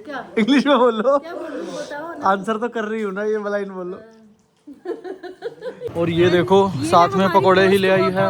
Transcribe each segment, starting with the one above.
क्या इंग्लिश में बोलो। क्या बोलूं बताओ ना। आंसर तो कर रही हूँ ना, ये लाइन बोलो। और ये देखो साथ में पकोड़े ही ले आई है।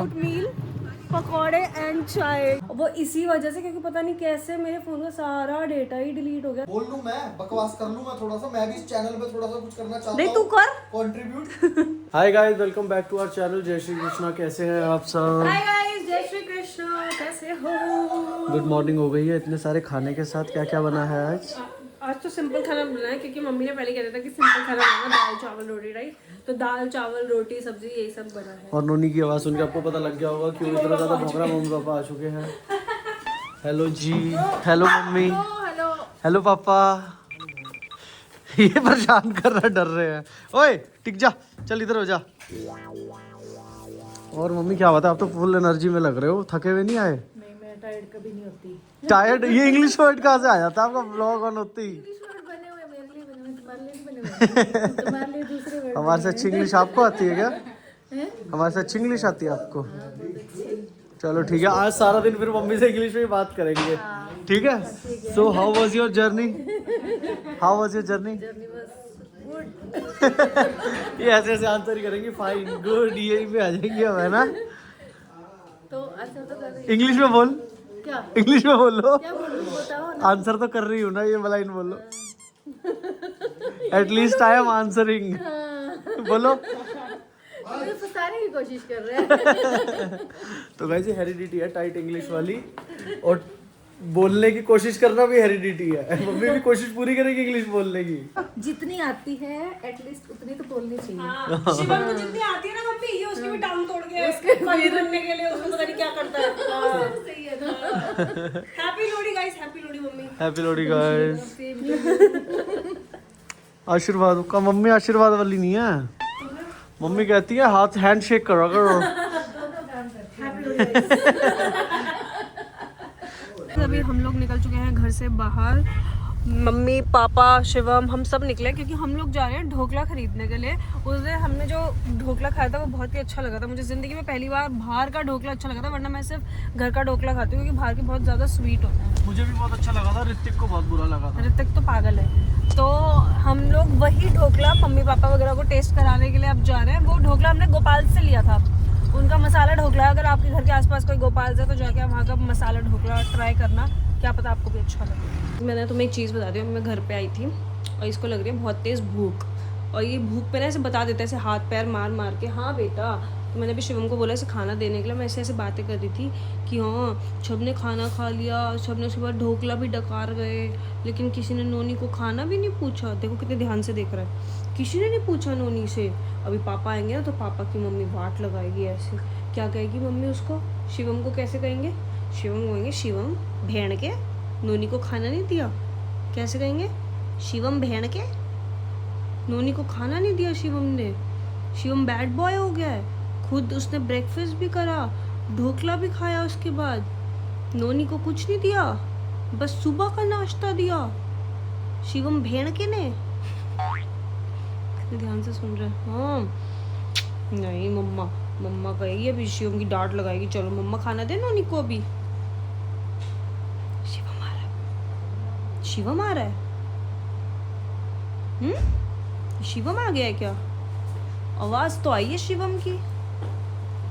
पकोड़े एंड चाय। वो इसी वजह से, क्योंकि पता नहीं कैसे मेरे फोन का सारा डेटा ही डिलीट हो गया। बोल लूं मैं, बकवास कर लूं मैं थोड़ा सा, मैं भी इस चैनल पे थोड़ा सा कुछ करना चाहता हूं। नहीं तू कर contribute. Hi guys, welcome back to our channel. जय श्री कृष्णा, कैसे हैं आप सब? हाय गाइस, जय श्री कृष्ण, कैसे हो? गुड मॉर्निंग हो गई है। इतने सारे खाने के साथ क्या क्या बना है आज? आज तो सिंपल खाना बना है, क्योंकि मम्मी ने पहले कह दिया था कि सिंपल खाना बनाना, दाल चावल रोटी, राइट? तो दाल चावल रोटी सब्जी यही सब बना है। और नोनी की आवाज सुन के आपको पता लग गया होगा क्यों इतना ज्यादा भौंकरा मम्मी पापा आ चुके हैं। हेलो जी, हेलो मम्मी, हेलो हेलो पापा। ये परेशान कर रहा, डर रहे हैं। ओए टिक जा, चल इधर हो जा। और मम्मी क्या बात है, आप तो फुल एनर्जी में लग रहे हो, थके हुए नहीं आए? नहीं, मैं टायर्ड कभी नहीं होती। टायर्ड? ये इंग्लिश वर्ड कहाँ से आ जाता है आपका? ब्लॉग ऑन होती इंग्लिश वर्ड बने हुए मेरे लिए, बने हुए तुम्हारे लिए नहीं बने हुए। तुम्हारे लिए दूसरे वर्ड। हमारे से अच्छी इंग्लिश आपको आती है क्या? हमारे से अच्छी इंग्लिश आती है आपको? चलो ठीक है, आज सारा दिन फिर मम्मी से इंग्लिश में ही बात करेंगे, ठीक है? So how was your journey? How was your journey? ये ऐसे ऐसे आंसर ही करेंगे, फाइन, गुड, यही पे आ जाएंगे हम, है ना? तो आंसर तो कर रही इंग्लिश में बोल, क्या इंग्लिश में बोलो। क्या बोलूं बताओ ना। आंसर तो कर रही हूँ ना, ये लाइन बोलो। At least I am answering. बोलो। मुझे फंसाने की कोशिश कर रहे हैं। तो गाइस ये हेरिडिटी है, टाइट इंग्लिश वाली, और बोलने की कोशिश करना भी हेरिडिटी है। मम्मी भी कोशिश पूरी करेगी इंग्लिश बोलने की। जितनी आती है एटलीस्ट उतनी तो बोलनी चाहिए। हाँ, शिवम को जितनी आती है ना मम्मी, ये उसके भी टांग तोड़ के उसके बनने के लिए उसको पता नहीं क्या करता है। सही है ना। Happy Lohri guys, happy Lohri mummy. Happy Lohri guys. आशीर्वाद का, मम्मी आशीर्वाद वाली नहीं है। मम्मी कहती है हाथ हैंड शेक करो करो। अभी हम लोग निकल चुके हैं घर से बाहर। मम्मी पापा शिवम हम सब निकले, क्योंकि हम लोग जा रहे हैं ढोकला खरीदने के लिए। उस दिन हमने जो ढोकला खाया था वो बहुत ही अच्छा लगा था। मुझे ज़िंदगी में पहली बार बाहर का ढोकला अच्छा लगा था, वरना मैं सिर्फ घर का ढोकला खाती हूँ, क्योंकि बाहर के बहुत ज़्यादा स्वीट होता है। मुझे भी बहुत अच्छा लगा था, ऋतिक को बहुत बुरा लगा था। ऋतिक तो पागल है। तो हम लोग वही ढोकला मम्मी पापा वगैरह को टेस्ट कराने के लिए अब जा रहे हैं। वो ढोकला हमने गोपाल से लिया था, उनका मसाला ढोकला है। अगर आपके घर के आसपास कोई गोपाल है तो जाके वहाँ का मसाला ढोकला ट्राई करना, क्या पता आपको भी अच्छा लगे। मैंने तुम्हें एक चीज़ बता दी, मैं घर पे आई थी और इसको लग रही है बहुत तेज़ भूख, और ये भूख पे ना ऐसे बता देता है, ऐसे हाथ पैर मार मार के, हाँ बेटा। तो मैंने भी शिवम को बोला ऐसे खाना देने के लिए, मैं ऐसे ऐसे बातें कर रही थी कि हाँ सब ने खाना खा लिया, सब ने उसके बाद ढोकला भी डकार गए, लेकिन किसी ने नोनी को खाना भी नहीं पूछा। देखो कितने ध्यान से देख रहा है, किसी ने नहीं पूछा नोनी से। अभी पापा आएंगे ना तो पापा की मम्मी वाट लगाएगी ऐसे। क्या कहेगी मम्मी उसको? शिवम को कैसे कहेंगे? शिवम कहेंगे शिवम भेड़ के नोनी को खाना नहीं दिया। कैसे कहेंगे? शिवम भेड़ के नोनी को खाना नहीं दिया शिवम ने। शिवम बैड बॉय हो गया है, खुद उसने ब्रेकफास्ट भी करा, ढोकला भी खाया, उसके बाद नोनी को कुछ नहीं दिया, बस सुबह का नाश्ता दिया शिवम भेड़ के ने। ध्यान से सुन रहे हैं? हाँ नहीं, मम्मा कहेगी अभी, शिवम की डांट लगाएगी। चलो मम्मा खाना दे नोनी को अभी। शिवम आ रहा है, शिवम आ रहा है। शिवम आ गया है क्या? आवाज तो आई है शिवम की।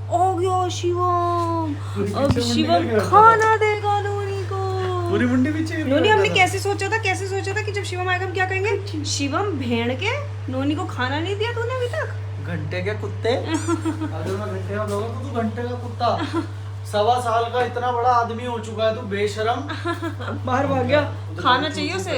ओ गया शिवम। अब शिवम खाना देगा नोनी को। पूरी मुंडी पीछे। नोनी हमने कैसे सोचा था कि जब शिवम आएगा हम क्या कहेंगे? शिवम भेड़ के नोनी को खाना नहीं दिया तूने अभी तक। घंटे के कुत्ते। अगर मैं घंटे का लोगों तो तू घंटे का कुत्ता। 1.25 साल का इतना बड़ा आदमी हो चुका है तू, बेशरम। बाहर भाग गया, खाना चाहिए उसे।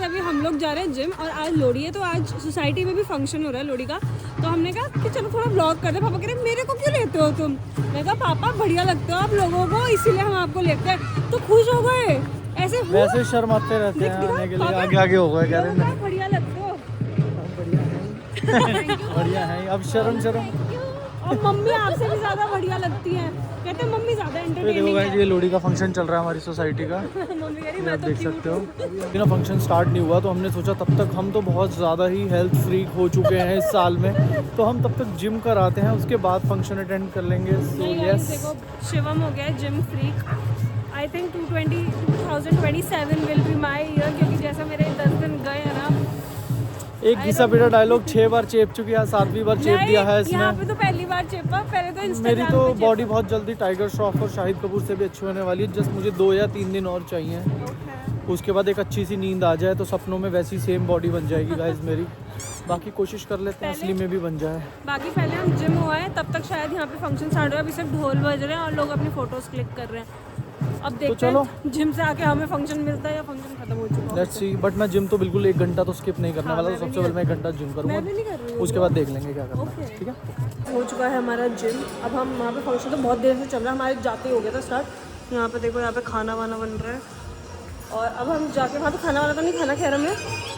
अभी हम लोग जा रहे हैं जिम, और आज लोहड़ी है तो आज सोसाइटी में भी फंक्शन हो रहा है लोहड़ी का। तो हमने कहा कि चलो थोड़ा ब्लॉग करते। पापा कह रहे मेरे को क्यों लेते हो तुम? मैं कहा पापा बढ़िया लगते हो आप लोगों को, इसीलिए हम आपको लेते हैं। तो खुश हो गए ऐसे। वैसे शर्माते रहते हैं आने के लिए, आगे आगे हो गए, कह रहे हैं बढ़िया लगते हो। बढ़िया है। अब शर्म और मम्मी आपसे भी ज्यादा बढ़िया लगती है, कहते हैं मम्मी ज्यादा एंटरटेनिंग है। ये लोहड़ी का फंक्शन चल रहा है हमारी सोसाइटी का। मम्मी कह रही आप मैं तो देख सकते हो। अभी ना फंक्शन स्टार्ट नहीं हुआ, तो हमने सोचा तब तक, हम तो बहुत ज़्यादा ही हेल्थ फ्रीक हो चुके हैं इस साल में, तो हम तब तक जिम कराते हैं, उसके बाद फंक्शन अटेंड कर लेंगे। सो यस, देखो शिवम हो गया gym freak. I think 2027 will be my year, क्योंकि जैसा मेरे 10 दिन गए हैं ना। एक घिसा पिटा डायलॉग 6 बार चेप चुकी है, 7वीं बार चेप दिया है यहाँ इसने। पे तो पहली बार चेपा, पहले तो मेरी इंस्टाग्राम तो पे बॉडी बहुत जल्दी टाइगर श्रॉफ और शाहिद कपूर से भी अच्छी होने वाली है। जस्ट मुझे 2 या 3 दिन और चाहिए, उसके बाद एक अच्छी सी नींद आ जाए तो सपनों में वैसी सेम बॉडी बन जाएगी गाइस मेरी। बाकी कोशिश कर लेते हैं असली में भी बन जाए। बाकी पहले हम जिम हुआ है, तब तक शायद यहाँ पे फंक्शन स्टार्ट हुआ है। अभी सिर्फ ढोल बज रहे हैं और लोग अपनी फोटोज क्लिक कर रहे हैं। अब देखते हैं जिम से आके हमें फंक्शन मिलता है या फंक्शन खत्म हो चुका है। Let's see. बट मैं जिम तो बिल्कुल 1 घंटा तो स्किप नहीं करने वाला। तो सबसे पहले मैं 1 घंटा जिम करूँगा, मैं भी नहीं कर रही हूँ। उसके बाद देख लेंगे क्या करना है। ठीक है, हो चुका है हमारा जिम। अब हम वहाँ पे फंक्शन तो बहुत देर से चल रहा है, हमारे जाते ही हो गया था स्टार्ट। यहाँ पे देखो, यहाँ पे खाना वाना बन रहा है और अब हम जाके वहाँ पे खाना वाला तो नहीं खाना खैर हमें,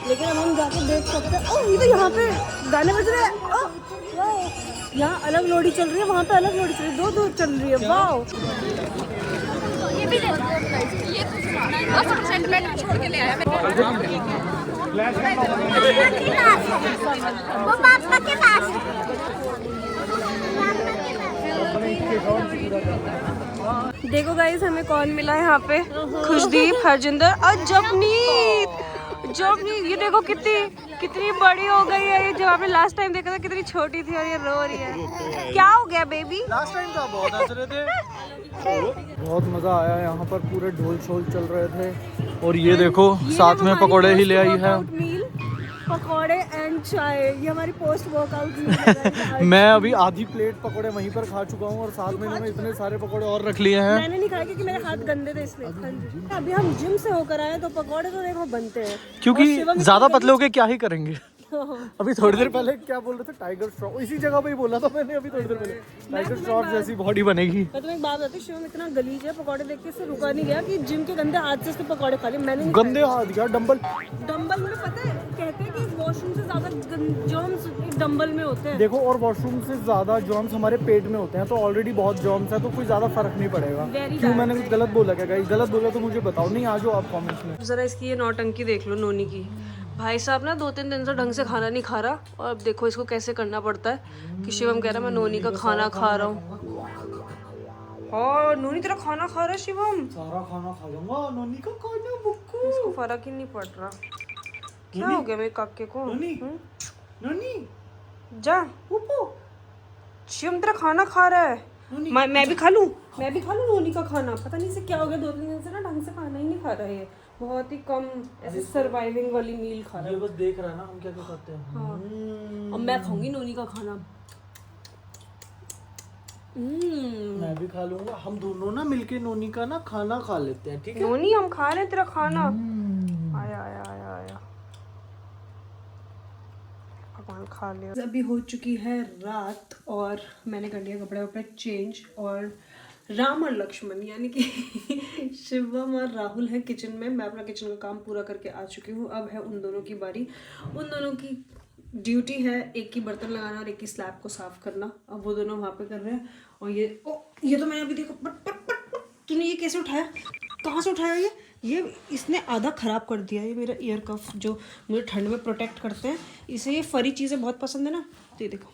लेकिन अब हम जाके देख सकते हैं। ओह, ये तो यहाँ पे गाने बज रहे हैं। ओह, वाह, यहाँ अलग लोडी चल रही है, वहाँ पे अलग लोडी चल रही है, 2 चल रही है। वाह, ये भी ले लो, ये तो सेंटीमेंट छोड़ के ले आया मैं। वो पापा के पास। देखो गाइस हमें कौन मिला है यहाँ पे। खुशदीप, हरजिंदर और जपनीत। ये देखो कितनी बड़ी हो गई है ये। जब आपने लास्ट टाइम देखा था कितनी छोटी थी और ये रो रही है। क्या हो गया बेबी? लास्ट टाइम तो बहुत हंस रहे थे। बहुत मजा आया यहाँ पर, पूरे ढोल छोल चल रहे थे। और ये देखो साथ में पकौड़े ही ले आई है। पकौड़े एंड चाय, ये हमारी पोस्ट वर्कआउट मील है। मैं अभी आधी प्लेट पकौड़े वहीं पर खा चुका हूँ और साथ में इन्होंने इतने सारे पकौड़े और रख लिए हैं। मैंने नहीं खाया क्योंकि मेरे हाथ गंदे थे इसलिए। अभी हम जिम से होकर आए तो पकौड़े तो देखो बनते हैं, क्योंकि ज्यादा पतले होके क्या ही करेंगे। अभी थोड़ी देर पहले क्या बोल रहे थे, टाइगर श्रॉफ, इसी जगह पे ही बोला था मैंने अभी थोड़ी देर पहले। टाइगर श्रॉफ जैसी बॉडी बनेगी। मैं तुम्हें एक बात बताती हूँ, शिवम इतना गलीज है, पकौड़े देख के इससे रुका नहीं गया कि जिम के गंदे हाथ से इसने पकौड़े खा लिए। मैंने गंदे हाथ क्या, डंबल में पता है कहते हैं कि वॉशरूम से ज्यादा जर्म्स डंबल में होते हैं। देखो, और वॉशरूम से ज्यादा जर्म्स हमारे पेट में होते हैं, तो ऑलरेडी बहुत जर्म्स है, तो कोई ज्यादा फर्क नहीं पड़ेगा। क्यों मैंने कुछ गलत बोला क्या गाइस? गलत बोला तो मुझे बताओ, नहीं आ जाओ आप कमेंट्स में। जरा इसकी ये नौटंकी देख लो नोनी की। भाई साहब ना 2-3 दिन से ढंग से खाना नहीं खा रहा और अब देखो इसको कैसे करना पड़ता है कि शिवम कह रहा है मैं नोनी का खाना खा रहा हूँ। और नोनी तेरा खाना खा रहा है शिवम? सारा खाना खा लूंगा, नोनी का खाना बुक्कू। इसको फर्क ही नहीं पड़ रहा। क्या हो गया मेरे काके को? नोनी जा पुप्पू, शिवम तेरा खाना खा रहा है। मैं भी खा लूं नोनी का खाना। पता नहीं से क्या हो गया, 2-3 दिन से ना ढंग से खाना ही नहीं खा रहा है। बहुत ही कम ऐसे सर्वाइविंग वाली मील खा रहा है। ये बस देख रहा है ना हम क्या क्या खाते हैं। हाँ। अब मैं खाऊंगी नोनी का खाना। मैं भी खा लूंगा। हम दोनों ना मिलके नोनी का ना खाना खा लेते हैं, ठीक है? नोनी हम खा रहे हैं तेरा खाना। आया आया आया आया, भगवान खा लिया। अभी हो चुकी है रात और मैंने कर लिया कपड़े वपड़े चेंज और राम और लक्ष्मण यानी कि शिवम और राहुल हैं किचन में। मैं अपना किचन का काम पूरा करके आ चुकी हूँ। अब है उन दोनों की बारी। उन दोनों की ड्यूटी है एक की बर्तन लगाना और एक की स्लैब को साफ करना। अब वो दोनों वहाँ पे कर रहे हैं। और ये तो मैंने अभी देखो बट तूने ये कैसे उठाया? कहाँ से उठाया ये इसने आधा ख़राब कर दिया। ये मेरा ईयर कफ जो मुझे ठंड में प्रोटेक्ट करते हैं, इसे ये फरी चीज़ें बहुत पसंद है ना। तो ये देखो,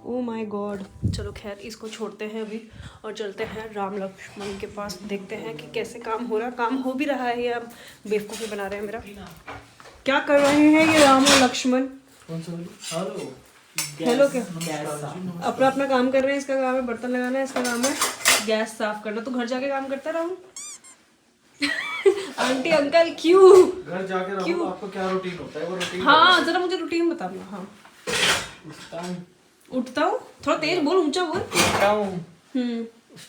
ओह माय गॉड। चलो खैर इसको छोड़ते हैं अभी और चलते हैं राम लक्ष्मण के पास, देखते हैं कि कैसे काम हो रहा है। काम हो भी रहा है या बेवकूफ़ी बना रहे हैं मेरा। क्या कर रहे हैं ये राम और लक्ष्मण? हेलो क्या अपना अपना काम कर रहे हैं। इसका काम है बर्तन लगाना, इसका काम है गैस साफ करना। तू घर जाके काम करता राहुल? आंटी अंकल क्यों घर जाके राहुल आपका क्या रूटीन होता है? वो रूटीन हाँ जरा मुझे रूटीन बताना। हाँ उठता हूँ, थोड़ा तेज बोल, ऊंचा बोल। उठता हूँ,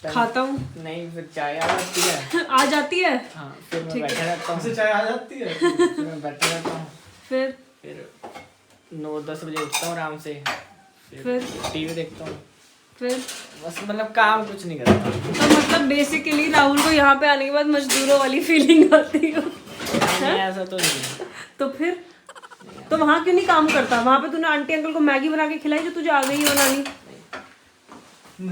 खाता हूँ, नहीं फिर चाय आ जाती है। आ जाती है। हाँ, फिर मैं बैठा रहता हूँ। चाय आ जाती है। फिर मैं बैठा रहता हूँ। फिर 9-10 बजे उठता हूँ आराम से। फिर टीवी देखता हूँ। फिर बस मतलब काम कुछ नहीं करता। तो मतलब बेसिकली राहुल को यहाँ पे आने के बाद मजदूरों वाली फीलिंग आती है। ऐसा तो नहीं। तो फिर तो वहाँ क्यों नहीं काम करता? वहाँ पे तूने आंटी अंकल को मैगी बना के खिलाई जो तुझे आ गई है बनानी।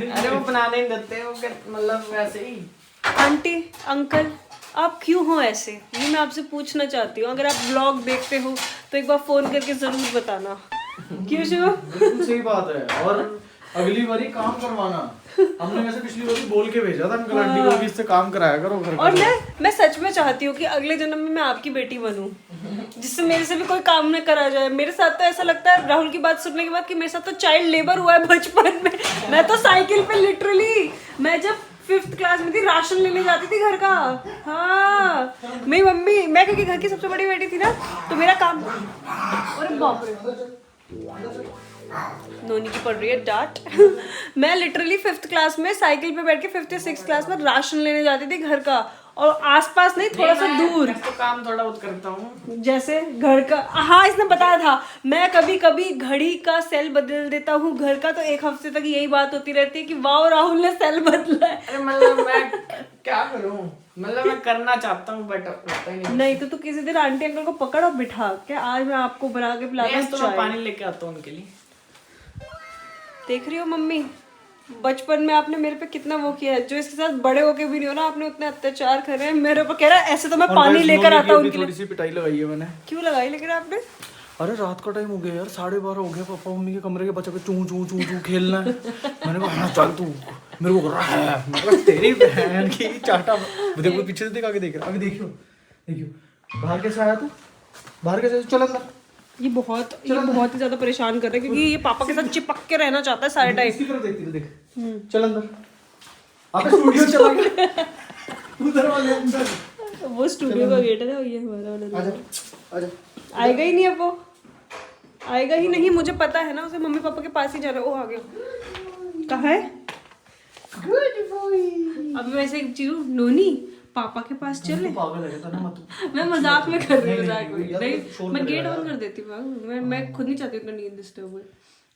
अरे वो बनाने नहीं देते, वो मतलब वैसे ही। आंटी अंकल आप क्यों हो ऐसे, ये मैं आपसे पूछना चाहती हूँ। अगर आप ब्लॉग देखते हो तो एक बार फोन करके जरूर बताना। क्यों शिव? बिल्कुल सही बात है। और अगली बारी काम करवाना। हमने वैसे पिछली बारी बोल के भेजा था अंकल आंटी को कि इससे काम कराया करो घर और का। मैं सच में चाहती हूँ कि अगले जन्म में मैं आपकी बेटी बनूं, जिससे मेरे से भी कोई काम न करा जाए। मेरे साथ तो ऐसा लगता है राहुल की बात सुनने के बाद कि मेरे साथ तो चाइल्ड लेबर हुआ है बचपन में। मैं तो साइकिल पे लिटरली, मैं जब 5th क्लास में थी राशन लेने जाती थी घर का। हाँ, मेरी मम्मी, मैं क्योंकि घर की सबसे बड़ी बेटी थी ना, तो मेरा काम। अरे बाप रे, नोनी की पड़ रही है डांट। मैं लिटरली 5th क्लास में साइकिल पे बैठ के 5th या 6th क्लास में राशन लेने जाती थी घर का, और आसपास नहीं, थोड़ा सा दूर। मैं तो काम थोड़ा बहुत करता हूँ। जैसे घर का, हाँ इसने बताया था, मैं कभी कभी घड़ी का सेल बदल देता हूँ घर का, तो 1 हफ्ते तक यही बात होती रहती है कि वाह राहुल ने सेल बदला है। अरे मतलब मैं क्या करूँ, मतलब मैं करना चाहता हूँ बट होता ही नहीं। नहीं तो तू किसी दिन आंटी अंकल को पकड़ और बिठा के, आज मैं आपको बना के पिलाता हूँ तो मैं चाय। पानी लेके आता हूँ उनके लिए। देख रही हो मम्मी, बचपन में आपने मेरे पे कितना वो किया है, जो इसके साथ बड़े होके भी नहीं हो ना, आपने उतने अत्याचार करे हैं मेरे ऊपर। कह रहा है ऐसे तो मैं पानी लेकर आता हूँ उनके लिए। थोड़ी सी पिटाई लगाई है मैंने। क्यों लगाई लेकिन आपने? अरे रात का टाइम हो गया यार, 12:30 हो गया, पापा मम्मी के कमरे के बच्चे को चू चू चू चू खेलना है। मैंने कहा हाँ चल तू, मेरे को कर रहा है, मैं कहा तेरी बहन की चाटा। देखो पीछे से देख, आगे देख रहा, अभी देखियो देखियो बाहर कैसे आया तू, बाहर कैसे, चल अंदर। ये बहुत ही ज्यादा परेशान कर रहा है, क्योंकि ये पापा के साथ चिपक के रहना चाहता है सारे टाइम। इसकी तरफ देखती है, देख चल अंदर। आप स्टूडियो चला गया उधर वाले अंदर। वो स्टूडियो का गेट है ना, ये हमारा वाला। आजा आजा। आएगा ही नहीं, अब वो आएगा ही नहीं, मुझे पता है ना, उसे मम्मी पापा के पास ही जाना है। ओ आ गया, कहाँ है? Good boy. अब मैं ऐसे एक चीज हूँ, नोनी पापा के पास चले। पागल है क्या, ना मत। मैं मजाक में कर रही हूँ, मजाक में यार, नहीं। शोर मैं करेगा गेट ऑन यार। कर देती हूँ, मैं खुद नहीं चाहती उतना नींद डिस्टर्ब हो।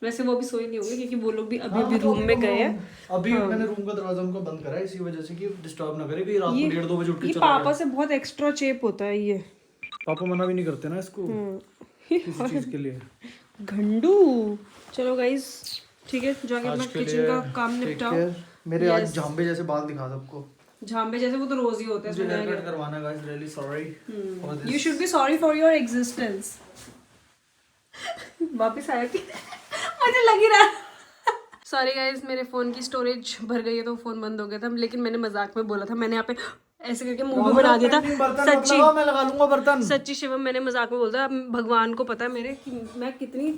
वैसे वो अभी सोए नहीं होंगे, क्योंकि वो लोग भी अभी रूम में गए हैं। अभी मैंने रूम का दरवाजा उनको बंद करा है इसी वजह से कि डिस्टर्ब ना करे, कि रात को 1:30-2 बजे उठ के ये चला पापा से बहुत एक्स्ट्रा चेप होता है ये। पापा मना भी नहीं करते ना इसको किसी चीज के लिए। घंडू। चलो गाइस, ठीक है, जाके अपना किचन का काम निपटाओ। मेरे आज झांबे जैसे बाल दिखा सबको। झांबे जैसे वो तो रोज ही होते हैं। मुझे हेयर कट करवाना guys, really sorry for this. You should be sorry for your existence. वापस आया कि मुझे लग ही रहा। सॉरी गाइस, मेरे फोन की स्टोरेज भर गई है तो फोन बंद हो गया था, लेकिन मैंने मजाक में बोला था। मैंने यहाँ पे ऐसे करके मुंह में बना दिया था। सच्ची मैं लगा लूंगा बर्तन। सच्ची शिवम, मैंने मजाक में बोला था। भगवान को पता है मेरे कि मैं कितनी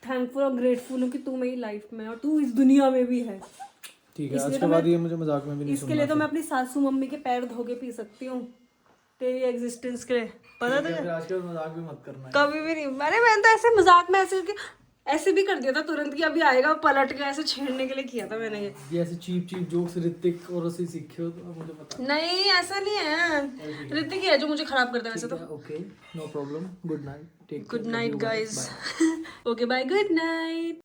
थैंकफुल और ग्रेटफुल हूँ कि तू मेरी लाइफ में और तू इस दुनिया में भी है। ठीक है, आज के बाद ये मुझे मजाक में भी नहीं इसके लिए तो मैं अपनी सासू मम्मी के पैर धो के पी सकती हूँ, तेरी एग्जिस्टेंस के लिए। पता तुझे? आज के बाद मजाक भी मत करना। कभी भी नहीं। मैंने तो ऐसे मजाक में ऐसे भी कर दिया था तुरंत कि अभी आएगा, पलट के ऐसे छेड़ने के लिए किया था मैंने ये ऐसे चीप जोक्स ऋतिक और ऐसे सीखे हो तो मुझे पता। नहीं ऐसा नहीं है, ऋतिक ही है जो मुझे खराब करता है वैसे तो। Okay no problem, good night, take good night guys. Okay bye, good night.